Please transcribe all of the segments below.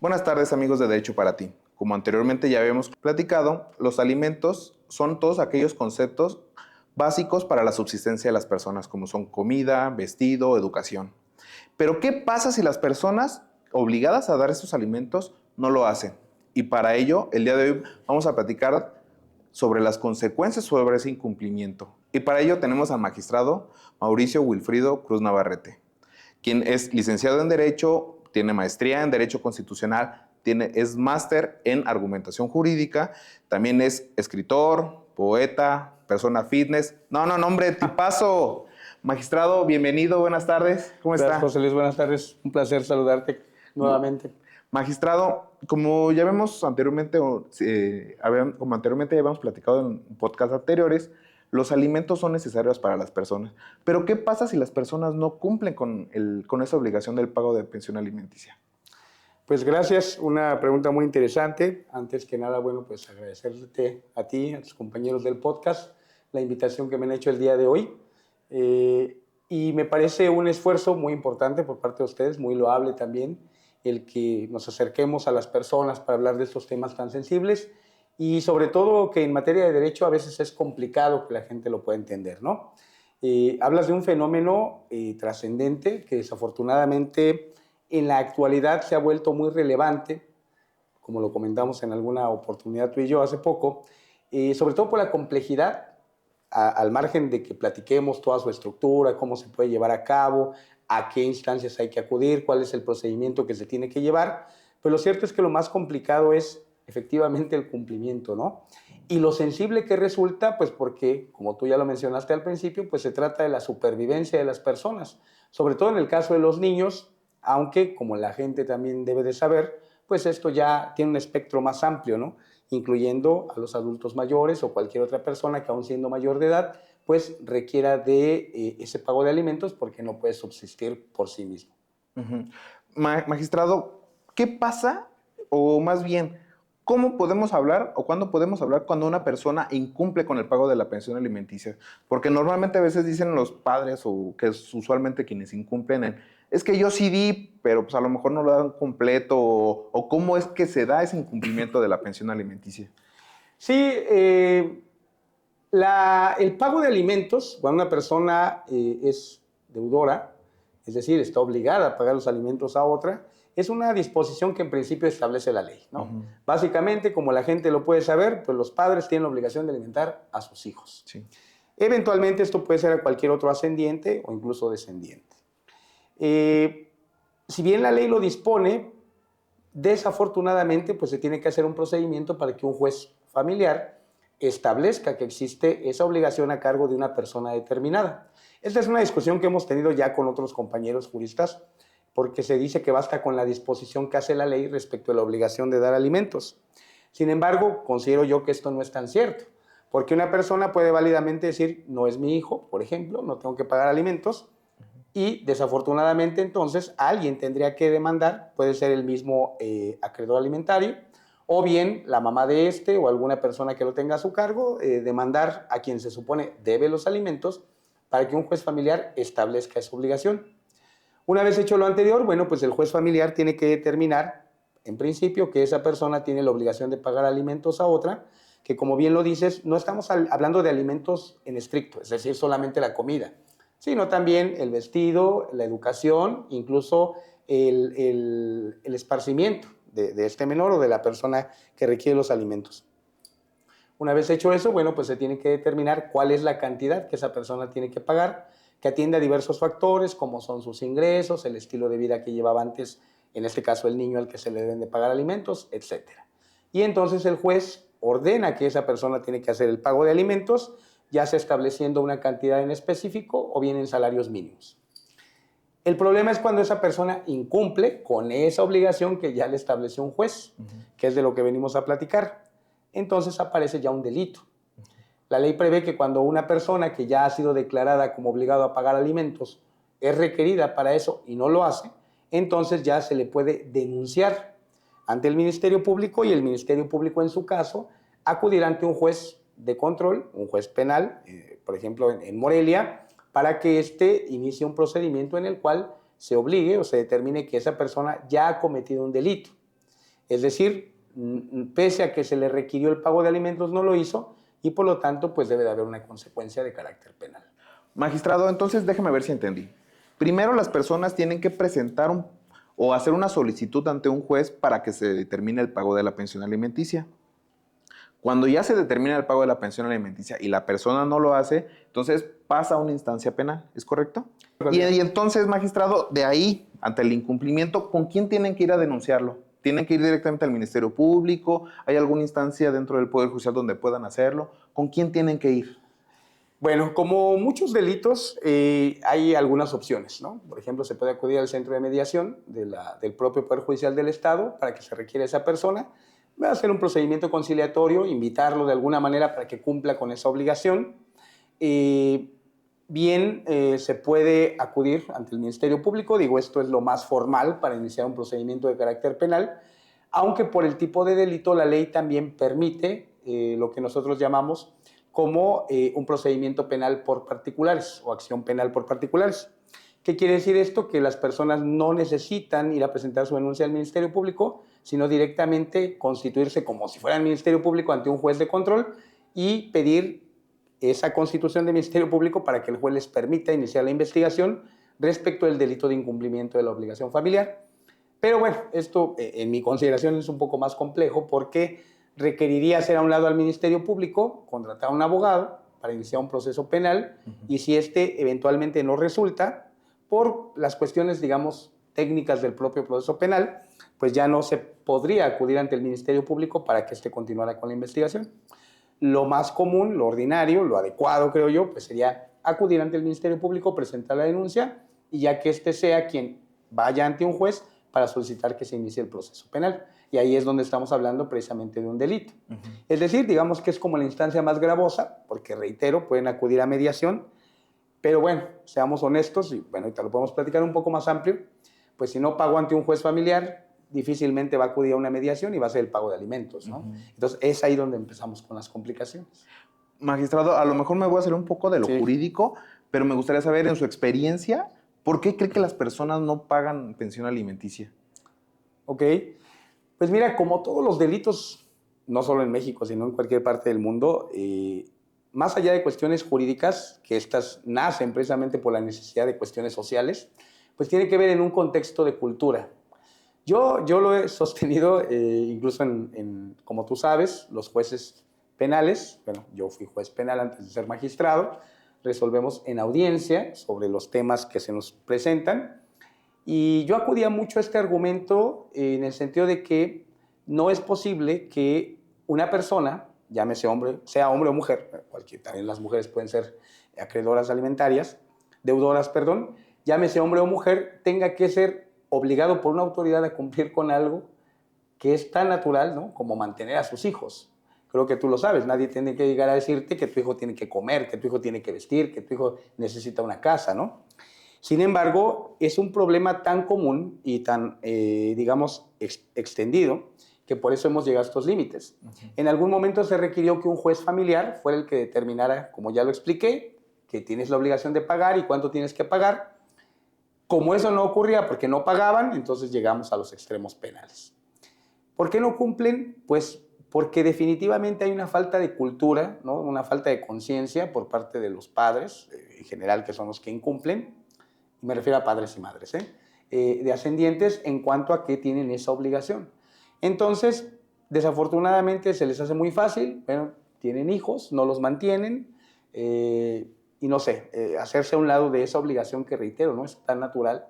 Buenas tardes, amigos de Derecho para Ti. Como anteriormente ya habíamos platicado, los alimentos son todos aquellos conceptos básicos para la subsistencia de las personas, como son comida, vestido, educación. Pero ¿qué pasa si las personas obligadas a dar estos alimentos no lo hacen? Y para ello, el día de hoy vamos a platicar sobre las consecuencias sobre ese incumplimiento. Y para ello tenemos al magistrado Mauricio Wilfrido Cruz Navarrete, quien es licenciado en Derecho, tiene maestría en Derecho Constitucional, es máster en Argumentación Jurídica, también es escritor, poeta, persona fitness. No, hombre, tipazo. Magistrado, bienvenido, buenas tardes. ¿Cómo está? Gracias, José Luis, buenas tardes. Un placer saludarte nuevamente. Magistrado, como ya vemos anteriormente, como anteriormente ya habíamos platicado en podcasts anteriores, los alimentos son necesarios para las personas. Pero ¿qué pasa si las personas no cumplen con esa obligación del pago de pensión alimenticia? Pues gracias, una pregunta muy interesante. Antes que nada, bueno, pues agradecerte a ti, a tus compañeros del podcast, la invitación que me han hecho el día de hoy. Y me parece un esfuerzo muy importante por parte de ustedes, muy loable también, el que nos acerquemos a las personas para hablar de estos temas tan sensibles y sobre todo que en materia de derecho a veces es complicado que la gente lo pueda entender, ¿no? Hablas de un fenómeno trascendente que desafortunadamente en la actualidad se ha vuelto muy relevante, como lo comentamos en alguna oportunidad tú y yo hace poco, sobre todo por la complejidad, al margen de que platiquemos toda su estructura, cómo se puede llevar a cabo, a qué instancias hay que acudir, cuál es el procedimiento que se tiene que llevar, pero lo cierto es que lo más complicado es efectivamente el cumplimiento, ¿no? Y lo sensible que resulta, pues porque, como tú ya lo mencionaste al principio, pues se trata de la supervivencia de las personas, sobre todo en el caso de los niños, aunque, como la gente también debe de saber, pues esto ya tiene un espectro más amplio, ¿no? Incluyendo a los adultos mayores o cualquier otra persona que aún siendo mayor de edad, pues requiera de ese pago de alimentos porque no puede subsistir por sí mismo. Uh-huh. Magistrado, ¿qué pasa? O más bien, ¿cómo podemos hablar o cuándo podemos hablar cuando una persona incumple con el pago de la pensión alimenticia? Porque normalmente a veces dicen los padres, o que es usualmente quienes incumplen, es que yo sí di, pero pues a lo mejor no lo dan completo, o cómo es que se da ese incumplimiento de la pensión alimenticia. Sí, el pago de alimentos, cuando una persona es deudora, es decir, está obligada a pagar los alimentos a otra, es una disposición que en principio establece la ley, ¿no? Uh-huh. Básicamente, como la gente lo puede saber, pues los padres tienen la obligación de alimentar a sus hijos. Sí. Eventualmente esto puede ser a cualquier otro ascendiente o incluso descendiente. Si bien la ley lo dispone, desafortunadamente pues se tiene que hacer un procedimiento para que un juez familiar establezca que existe esa obligación a cargo de una persona determinada. Esta es una discusión que hemos tenido ya con otros compañeros juristas, porque se dice que basta con la disposición que hace la ley respecto a la obligación de dar alimentos. Sin embargo, considero yo que esto no es tan cierto, porque una persona puede válidamente decir, no es mi hijo, por ejemplo, no tengo que pagar alimentos, y desafortunadamente entonces alguien tendría que demandar, puede ser el mismo acreedor alimentario, o bien la mamá de este o alguna persona que lo tenga a su cargo, demandar a quien se supone debe los alimentos para que un juez familiar establezca esa obligación. Una vez hecho lo anterior, bueno, pues el juez familiar tiene que determinar, en principio, que esa persona tiene la obligación de pagar alimentos a otra, que como bien lo dices, no estamos hablando de alimentos en estricto, es decir, solamente la comida, sino también el vestido, la educación, incluso el esparcimiento de este menor o de la persona que requiere los alimentos. Una vez hecho eso, bueno, pues se tiene que determinar cuál es la cantidad que esa persona tiene que pagar, que atiende a diversos factores, como son sus ingresos, el estilo de vida que llevaba antes, en este caso el niño al que se le deben de pagar alimentos, etc. Y entonces el juez ordena que esa persona tiene que hacer el pago de alimentos, ya sea estableciendo una cantidad en específico o bien en salarios mínimos. El problema es cuando esa persona incumple con esa obligación que ya le estableció un juez, que es de lo que venimos a platicar. Entonces aparece ya un delito. La ley prevé que cuando una persona que ya ha sido declarada como obligado a pagar alimentos es requerida para eso y no lo hace, entonces ya se le puede denunciar ante el Ministerio Público y el Ministerio Público en su caso acudirá ante un juez de control, un juez penal, por ejemplo en Morelia, para que éste inicie un procedimiento en el cual se obligue o se determine que esa persona ya ha cometido un delito. Es decir, pese a que se le requirió el pago de alimentos, no lo hizo y por lo tanto pues debe de haber una consecuencia de carácter penal. Magistrado, entonces déjeme ver si entendí. Primero las personas tienen que presentar o hacer una solicitud ante un juez para que se determine el pago de la pensión alimenticia. Cuando ya se determina el pago de la pensión alimenticia y la persona no lo hace, entonces pasa a una instancia penal, ¿es correcto? Y entonces, magistrado, de ahí, ante el incumplimiento, ¿con quién tienen que ir a denunciarlo? ¿Tienen que ir directamente al Ministerio Público? ¿Hay alguna instancia dentro del Poder Judicial donde puedan hacerlo? ¿Con quién tienen que ir? Bueno, como muchos delitos, hay algunas opciones, ¿no? Por ejemplo, se puede acudir al centro de mediación del propio Poder Judicial del Estado para que se requiera esa persona. Va a hacer un procedimiento conciliatorio, invitarlo de alguna manera para que cumpla con esa obligación. Se puede acudir ante el Ministerio Público, digo, esto es lo más formal para iniciar un procedimiento de carácter penal, aunque por el tipo de delito la ley también permite lo que nosotros llamamos como un procedimiento penal por particulares o acción penal por particulares. ¿Qué quiere decir esto? Que las personas no necesitan ir a presentar su denuncia al Ministerio Público, sino directamente constituirse como si fuera el Ministerio Público ante un juez de control y pedir esa constitución de Ministerio Público para que el juez les permita iniciar la investigación respecto del delito de incumplimiento de la obligación familiar. Pero bueno, esto en mi consideración es un poco más complejo porque requeriría hacer a un lado al Ministerio Público, contratar a un abogado para iniciar un proceso penal y si este eventualmente no resulta, por las cuestiones, digamos, técnicas del propio proceso penal, pues ya no se podría acudir ante el Ministerio Público para que éste continuara con la investigación. Lo más común, lo ordinario, lo adecuado, creo yo, pues sería acudir ante el Ministerio Público, presentar la denuncia y ya que éste sea quien vaya ante un juez para solicitar que se inicie el proceso penal. Y ahí es donde estamos hablando precisamente de un delito. Es decir, digamos que es como la instancia más gravosa, porque reitero, pueden acudir a mediación, pero bueno, seamos honestos, y bueno, ahorita lo podemos platicar un poco más amplio, pues si no pago ante un juez familiar, difícilmente va a acudir a una mediación y va a ser el pago de alimentos, ¿no? Entonces es ahí donde empezamos con las complicaciones. Magistrado, a lo mejor me voy a hacer un poco de lo jurídico, pero me gustaría saber en su experiencia, ¿por qué cree que las personas no pagan pensión alimenticia? Ok, pues mira, como todos los delitos, no solo en México, sino en cualquier parte del mundo, más allá de cuestiones jurídicas, que estas nacen precisamente por la necesidad de cuestiones sociales, pues tiene que ver en un contexto de cultura. Yo lo he sostenido incluso como tú sabes, los jueces penales, bueno, yo fui juez penal antes de ser magistrado, resolvemos en audiencia sobre los temas que se nos presentan y yo acudía mucho a este argumento en el sentido de que no es posible que una persona, llámese hombre, sea hombre o mujer, también las mujeres pueden ser acreedoras alimentarias, deudoras, perdón, llámese hombre o mujer, tenga que ser obligado por una autoridad a cumplir con algo que es tan natural, ¿no?, como mantener a sus hijos. Creo que tú lo sabes, nadie tiene que llegar a decirte que tu hijo tiene que comer, que tu hijo tiene que vestir, que tu hijo necesita una casa, ¿no? Sin embargo, es un problema tan común y tan, digamos, extendido, que por eso hemos llegado a estos límites. En algún momento se requirió que un juez familiar fuera el que determinara, como ya lo expliqué, que tienes la obligación de pagar y cuánto tienes que pagar. Como eso no ocurría porque no pagaban, entonces llegamos a los extremos penales. ¿Por qué no cumplen? Pues porque definitivamente hay una falta de cultura, ¿no?, una falta de conciencia por parte de los padres, en general, que son los que incumplen, y me refiero a padres y madres, de ascendientes en cuanto a que tienen esa obligación. Entonces, desafortunadamente se les hace muy fácil, bueno, tienen hijos, no los mantienen, y no sé, hacerse a un lado de esa obligación que, reitero, no es tan natural.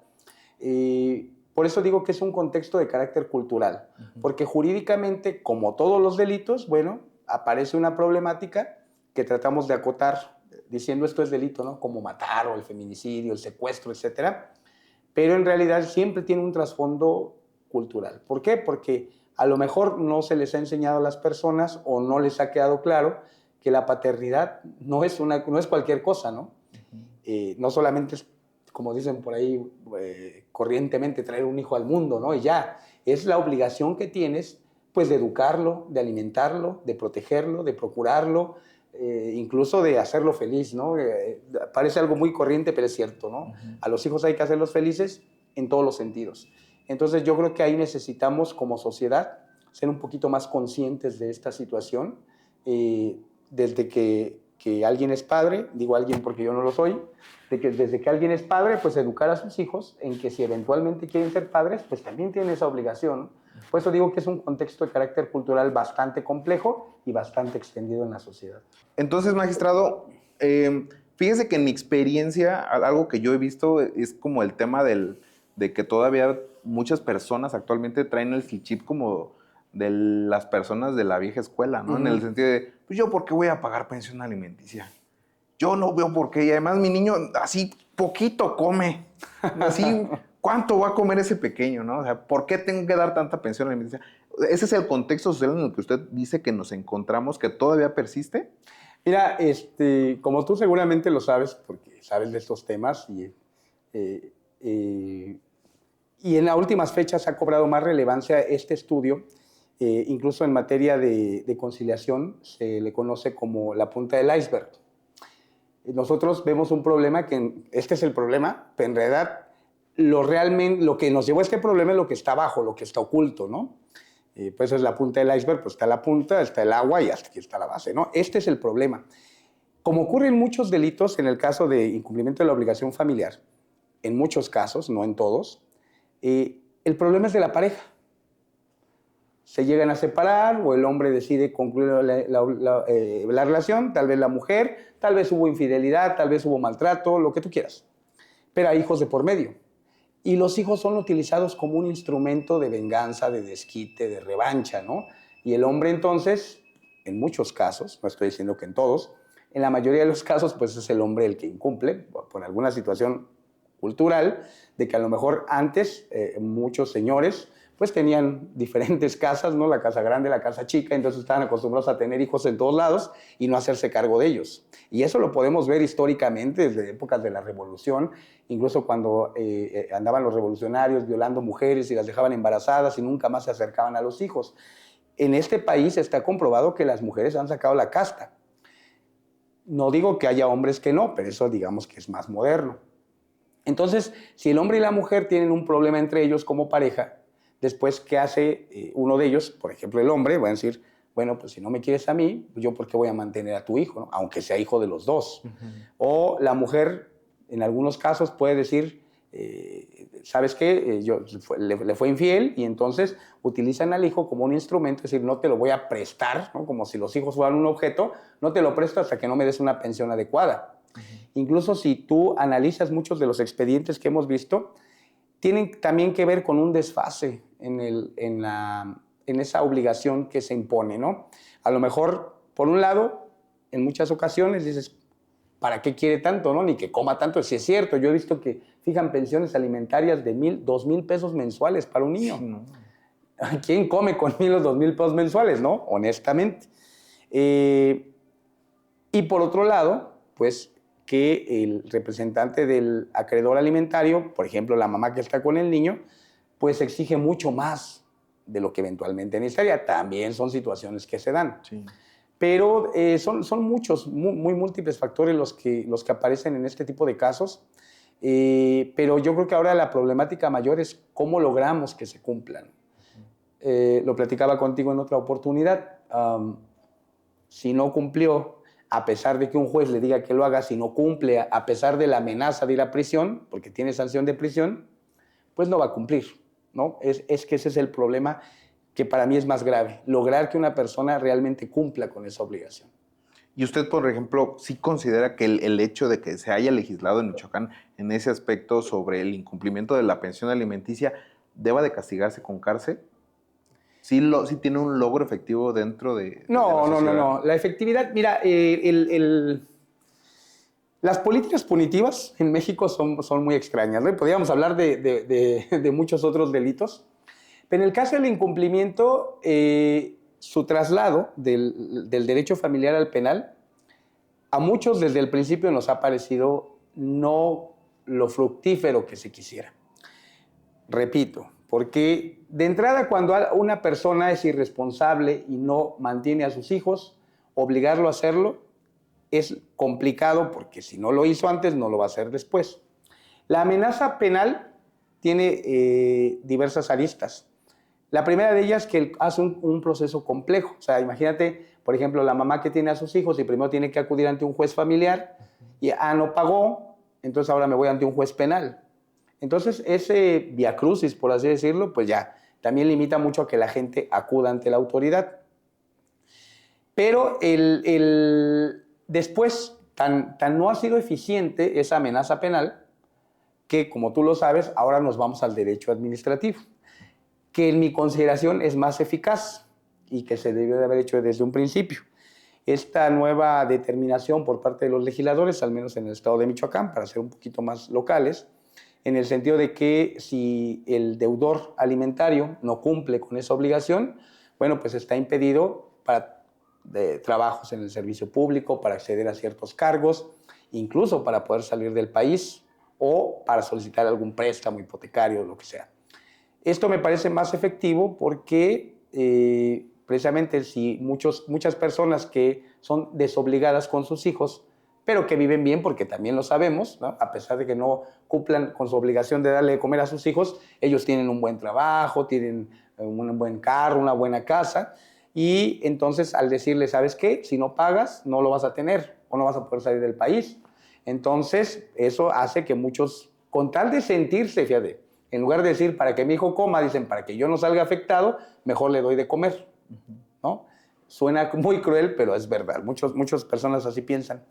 Por eso digo que es un contexto de carácter cultural, porque jurídicamente, como todos los delitos, bueno, aparece una problemática que tratamos de acotar diciendo esto es delito, ¿no?, como matar o el feminicidio, el secuestro, etcétera, pero en realidad siempre tiene un trasfondo cultural. ¿Por qué? Porque a lo mejor no se les ha enseñado a las personas o no les ha quedado claro que la paternidad no es cualquier cosa, ¿no? No solamente es, como dicen por ahí corrientemente, traer un hijo al mundo, ¿no? Y ya, es la obligación que tienes, pues, de educarlo, de alimentarlo, de protegerlo, de procurarlo, incluso de hacerlo feliz, ¿no? Parece algo muy corriente, pero es cierto, ¿no? A los hijos hay que hacerlos felices en todos los sentidos. Entonces yo creo que ahí necesitamos como sociedad ser un poquito más conscientes de esta situación. Desde que alguien es padre, digo alguien porque yo no lo soy, desde que alguien es padre, pues educar a sus hijos en que si eventualmente quieren ser padres, pues también tienen esa obligación. Por eso digo que es un contexto de carácter cultural bastante complejo y bastante extendido en la sociedad. Entonces, magistrado, fíjese que en mi experiencia, algo que yo he visto es como el tema de que todavía muchas personas actualmente traen el chip como de las personas de la vieja escuela, ¿no? En el sentido de, pues yo, ¿por qué voy a pagar pensión alimenticia? Yo no veo por qué. Y además mi niño así poquito come. Así, ¿cuánto va a comer ese pequeño, no? O sea, ¿por qué tengo que dar tanta pensión alimenticia? ¿Ese es el contexto social en el que usted dice que nos encontramos, que todavía persiste? Mira, como tú seguramente lo sabes, porque sabes de estos temas, y en las últimas fechas ha cobrado más relevancia este estudio, incluso en materia de conciliación, se le conoce como la punta del iceberg. Nosotros vemos un problema este es el problema, pero en realidad lo que nos llevó a este problema es lo que está abajo, lo que está oculto, ¿no? Pues es la punta del iceberg, pues está la punta, está el agua y hasta aquí está la base, ¿no? Este es el problema. Como ocurre en muchos delitos, en el caso de incumplimiento de la obligación familiar, en muchos casos, no en todos, el problema es de la pareja. Se llegan a separar o el hombre decide concluir la relación, tal vez la mujer, tal vez hubo infidelidad, tal vez hubo maltrato, lo que tú quieras. Pero hay hijos de por medio. Y los hijos son utilizados como un instrumento de venganza, de desquite, de revancha, ¿no? Y el hombre entonces, en muchos casos, no estoy diciendo que en todos, en la mayoría de los casos, pues es el hombre el que incumple por alguna situación cultural, de que a lo mejor antes muchos señores pues tenían diferentes casas, ¿no? La casa grande, la casa chica, entonces estaban acostumbrados a tener hijos en todos lados y no hacerse cargo de ellos. Y eso lo podemos ver históricamente desde épocas de la Revolución, incluso cuando andaban los revolucionarios violando mujeres y las dejaban embarazadas y nunca más se acercaban a los hijos. En este país está comprobado que las mujeres han sacado la casta. No digo que haya hombres que no, pero eso digamos que es más moderno. Entonces, si el hombre y la mujer tienen un problema entre ellos como pareja, después, ¿qué hace uno de ellos? Por ejemplo, el hombre va a decir, bueno, pues si no me quieres a mí, ¿yo por qué voy a mantener a tu hijo, ¿no? Aunque sea hijo de los dos? O la mujer, en algunos casos, puede decir, ¿sabes qué? Le fue infiel y entonces utilizan al hijo como un instrumento, es decir, no te lo voy a prestar, ¿no? Como si los hijos fueran un objeto, no te lo presto hasta que no me des una pensión adecuada. Incluso si tú analizas muchos de los expedientes que hemos visto, tienen también que ver con un desfase en esa obligación que se impone, ¿no? A lo mejor, por un lado, en muchas ocasiones dices, ¿para qué quiere tanto, no? Ni que coma tanto. Si es cierto, yo he visto que fijan pensiones alimentarias de 1,000, 2,000 pesos mensuales para un niño. Sí, no. ¿Quién come con 1,000 o 2,000 pesos mensuales, no? Honestamente. Y por otro lado, pues, que el representante del acreedor alimentario, por ejemplo, la mamá que está con el niño, pues exige mucho más de lo que eventualmente necesitaría. También son situaciones que se dan. Sí. Pero son muchos, muy múltiples factores los que aparecen en este tipo de casos. Pero yo creo que ahora la problemática mayor es cómo logramos que se cumplan. Lo platicaba contigo en otra oportunidad. Si no cumplió, a pesar de que un juez le diga que lo haga, si no cumple, a pesar de la amenaza de ir a prisión, porque tiene sanción de prisión, pues no va a cumplir, ¿no? Es que ese es el problema que para mí es más grave, lograr que una persona realmente cumpla con esa obligación. ¿Y usted, por ejemplo, sí considera que el hecho de que se haya legislado en Michoacán en ese aspecto sobre el incumplimiento de la pensión alimenticia deba de castigarse con cárcel? ¿Sí tiene un logro efectivo dentro de la sociedad? No. La efectividad, mira, las políticas punitivas en México son muy extrañas, ¿no? Podríamos hablar de muchos otros delitos, pero en el caso del incumplimiento, su traslado del derecho familiar al penal, a muchos desde el principio nos ha parecido no lo fructífero que se quisiera. Repito, porque de entrada cuando una persona es irresponsable y no mantiene a sus hijos, obligarlo a hacerlo es complicado porque si no lo hizo antes no lo va a hacer después. La amenaza penal tiene diversas aristas. La primera de ellas es que hace un proceso complejo. O sea, imagínate, por ejemplo, la mamá que tiene a sus hijos y primero tiene que acudir ante un juez familiar y, no pagó, entonces ahora me voy ante un juez penal. Entonces, ese viacrucis, por así decirlo, pues ya, también limita mucho a que la gente acuda ante la autoridad. Pero después, tan no ha sido eficiente esa amenaza penal que, como tú lo sabes, ahora nos vamos al derecho administrativo, que en mi consideración es más eficaz y que se debió de haber hecho desde un principio. Esta nueva determinación por parte de los legisladores, al menos en el estado de Michoacán, para ser un poquito más locales, en el sentido de que si el deudor alimentario no cumple con esa obligación, bueno, pues está impedido para trabajos en el servicio público, para acceder a ciertos cargos, incluso para poder salir del país o para solicitar algún préstamo hipotecario, lo que sea. Esto me parece más efectivo porque precisamente si muchas personas que son desobligadas con sus hijos, pero que viven bien, porque también lo sabemos, ¿no? A pesar de que no cumplan con su obligación de darle de comer a sus hijos, ellos tienen un buen trabajo, tienen un buen carro, una buena casa, y entonces al decirle, ¿sabes qué? Si no pagas, no lo vas a tener o no vas a poder salir del país. Entonces, eso hace que muchos, con tal de sentirse, fíjate, en lugar de decir, para que mi hijo coma, dicen, para que yo no salga afectado, mejor le doy de comer, ¿no? Suena muy cruel, pero es verdad. Muchas personas así piensan.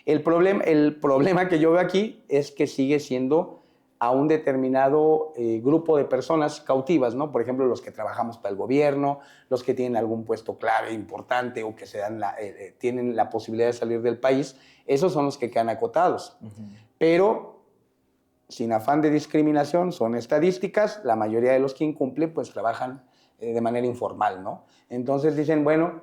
El problema que yo veo aquí es que sigue siendo a un determinado grupo de personas cautivas, ¿no? Por ejemplo, los que trabajamos para el gobierno, los que tienen algún puesto clave, importante, o que tienen la posibilidad de salir del país, esos son los que quedan acotados. Pero, sin afán de discriminación, son estadísticas, la mayoría de los que incumplen, pues trabajan de manera informal, ¿no? Entonces dicen, bueno,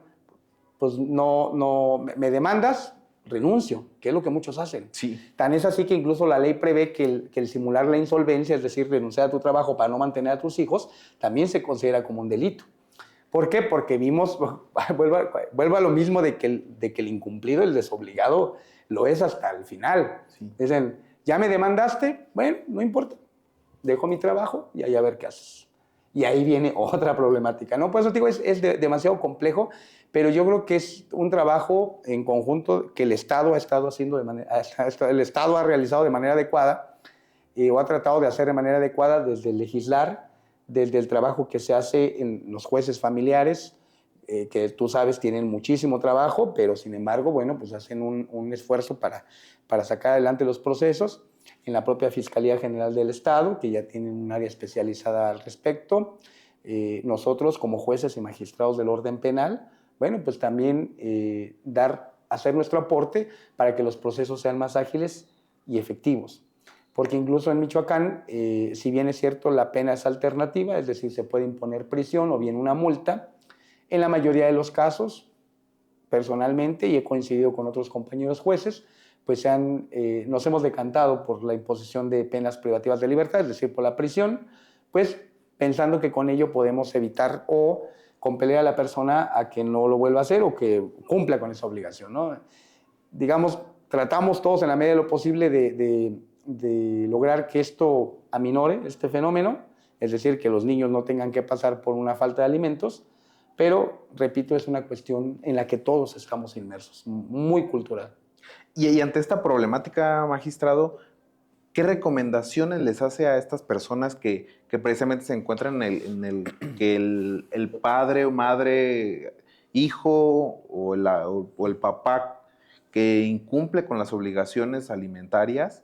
pues no me demandas, renuncio, que es lo que muchos hacen. Sí. Tan es así que incluso la ley prevé que el simular la insolvencia, es decir, renunciar a tu trabajo para no mantener a tus hijos, también se considera como un delito. ¿Por qué? Porque vimos, vuelvo a lo mismo de que el incumplido, el desobligado, lo es hasta el final. Sí. Dicen, ¿ya me demandaste? Bueno, no importa, dejo mi trabajo y ahí a ver qué haces. Y ahí viene otra problemática, ¿no? Por eso te digo, es demasiado complejo, pero yo creo que es un trabajo en conjunto que el Estado ha estado haciendo el Estado ha realizado de manera adecuada o ha tratado de hacer de manera adecuada desde el legislar, desde el trabajo que se hace en los jueces familiares, que tú sabes tienen muchísimo trabajo, pero sin embargo, bueno, pues hacen un esfuerzo para sacar adelante los procesos. En la propia Fiscalía General del Estado, que ya tienen un área especializada al respecto. Nosotros, como jueces y magistrados del orden penal, bueno, pues también hacer nuestro aporte para que los procesos sean más ágiles y efectivos. Porque incluso en Michoacán, si bien es cierto, la pena es alternativa, es decir, se puede imponer prisión o bien una multa, en la mayoría de los casos, personalmente, y he coincidido con otros compañeros jueces, pues nos hemos decantado por la imposición de penas privativas de libertad, es decir, por la prisión, pues pensando que con ello podemos evitar o compeler a la persona a que no lo vuelva a hacer o que cumpla con esa obligación, ¿no? Digamos, tratamos todos en la medida de lo posible de lograr que esto aminore este fenómeno, es decir, que los niños no tengan que pasar por una falta de alimentos, pero, repito, es una cuestión en la que todos estamos inmersos, muy cultural. Y ante esta problemática, magistrado, ¿qué recomendaciones les hace a estas personas que precisamente se encuentran que el padre o madre, hijo o el papá que incumple con las obligaciones alimentarias,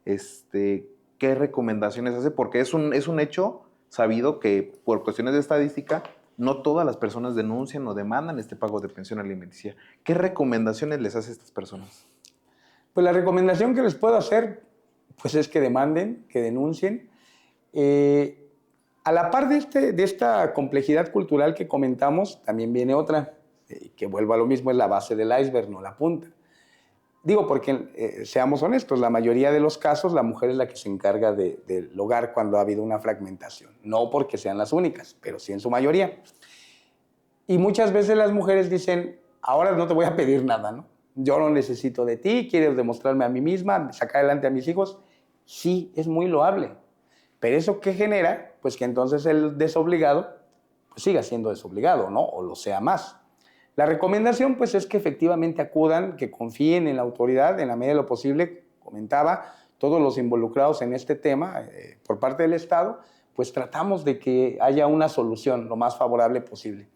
qué recomendaciones hace? Porque es un hecho sabido que por cuestiones de estadística no todas las personas denuncian o demandan este pago de pensión alimenticia. ¿Qué recomendaciones les hace a estas personas? Pues la recomendación que les puedo hacer pues es que demanden, que denuncien. A la par de esta complejidad cultural que comentamos, también viene otra, que vuelvo a lo mismo, es la base del iceberg, no la punta. Digo porque, seamos honestos, la mayoría de los casos la mujer es la que se encarga del hogar cuando ha habido una fragmentación. No porque sean las únicas, pero sí en su mayoría. Y muchas veces las mujeres dicen, ahora no te voy a pedir nada, ¿no? Yo no necesito de ti, quieres demostrarme a mí misma, sacar adelante a mis hijos. Sí, es muy loable. Pero ¿eso qué genera? Pues que entonces el desobligado pues siga siendo desobligado, ¿no? O lo sea más. La recomendación, pues, es que efectivamente acudan, que confíen en la autoridad en la medida de lo posible, comentaba, todos los involucrados en este tema por parte del Estado, pues tratamos de que haya una solución lo más favorable posible.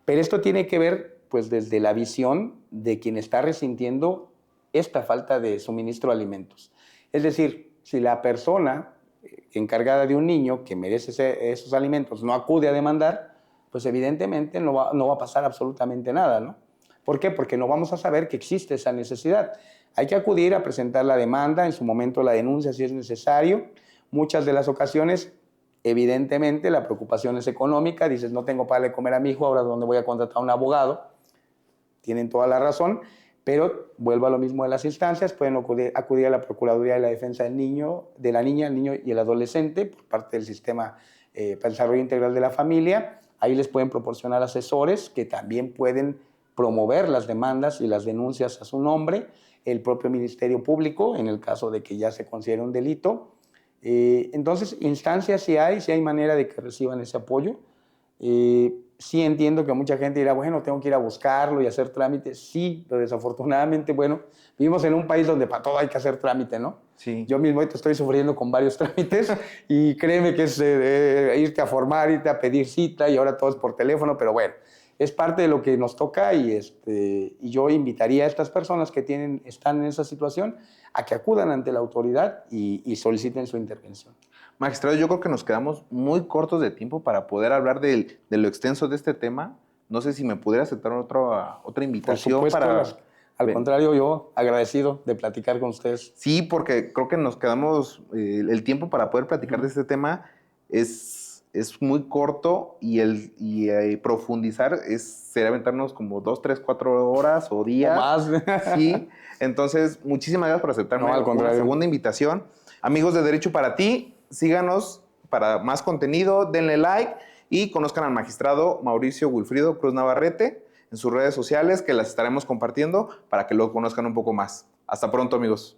Pero esto tiene que ver, pues, desde la visión de quien está resintiendo esta falta de suministro de alimentos. Es decir, si la persona encargada de un niño que merece esos alimentos no acude a demandar, pues evidentemente no va a pasar absolutamente nada, ¿no? ¿Por qué? Porque no vamos a saber que existe esa necesidad. Hay que acudir a presentar la demanda, en su momento la denuncia si es necesario. Muchas de las ocasiones, evidentemente, la preocupación es económica. Dices, no tengo para darle comer a mi hijo, ahora ¿dónde voy a contratar a un abogado? Tienen toda la razón, pero vuelvo a lo mismo de las instancias, pueden acudir a la Procuraduría de la Defensa del Niño, de la niña, el niño y el adolescente por parte del Sistema para el Desarrollo Integral de la Familia. Ahí les pueden proporcionar asesores que también pueden promover las demandas y las denuncias a su nombre, el propio Ministerio Público, en el caso de que ya se considere un delito. Entonces, instancias sí hay manera de que reciban ese apoyo. Sí entiendo que mucha gente dirá, bueno, tengo que ir a buscarlo y hacer trámites. Sí, pero desafortunadamente, bueno, vivimos en un país donde para todo hay que hacer trámite, ¿no? Sí. Yo mismo estoy sufriendo con varios trámites y créeme que es irte a formar, irte a pedir cita y ahora todo es por teléfono, pero bueno, es parte de lo que nos toca y yo invitaría a estas personas que están en esa situación a que acudan ante la autoridad y soliciten su intervención. Magistrado, yo creo que nos quedamos muy cortos de tiempo para poder hablar de lo extenso de este tema. No sé si me pudiera aceptar otra invitación. Por supuesto, al contrario, yo agradecido de platicar con ustedes. Sí, porque creo que nos quedamos, el tiempo para poder platicar de este tema es muy corto y profundizar será aventarnos como 2, 3, 4 horas o días. O más. Sí, entonces muchísimas gracias por aceptarme una segunda invitación. Amigos de Derecho para Ti, síganos para más contenido, denle like y conozcan al magistrado Mauricio Wilfrido Cruz Navarrete en sus redes sociales, que las estaremos compartiendo para que lo conozcan un poco más. Hasta pronto, amigos.